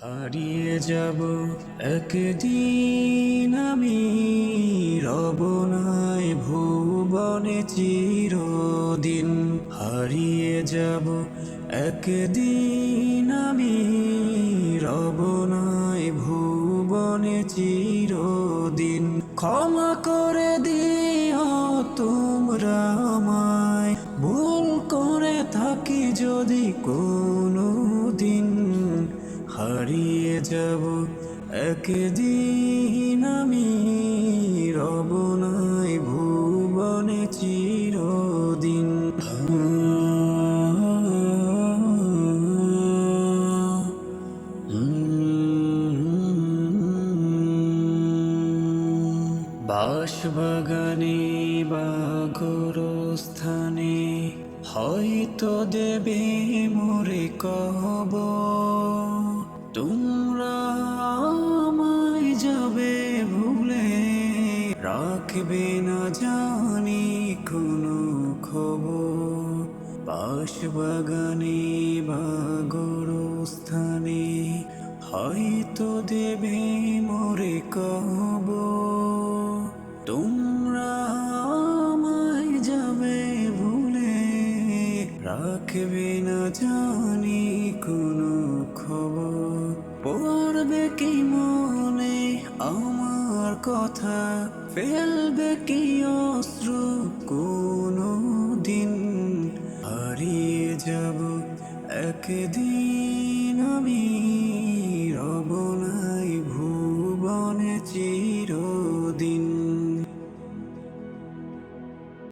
হারিয়ে যাব একদিন আমি, রব নাই ভুবনে চিরদিন। হারিয়ে যাব একদিন আমি, রব নাই ভুবনে চিরদিন। ক্ষমা করে দিও তোমরা আমায়, ভুল করে থাকি যদি কোনো দিন। হারিয়ে যাব একদিন আমি, রব নাই ভুবনে চিরদিন। বাঁশবাগানে বা গোরস্থানে হয়তো দেবে মোরে কবর। তোমরা আমায় যাবে ভুলে, রাখবে না জানি কোনো খবর। বাঁশবাগানে বা গোরস্থানে হয়তো দেবে মোরে কবর। তোমরা আমায় যাবে ভুলে, রাখবে না জানি কোনো খবর। পড়বে কি মনে আমার কথা, ফেলবে কি অশ্রু কোনো দিন। হারিয়ে যাব একদিন আমি,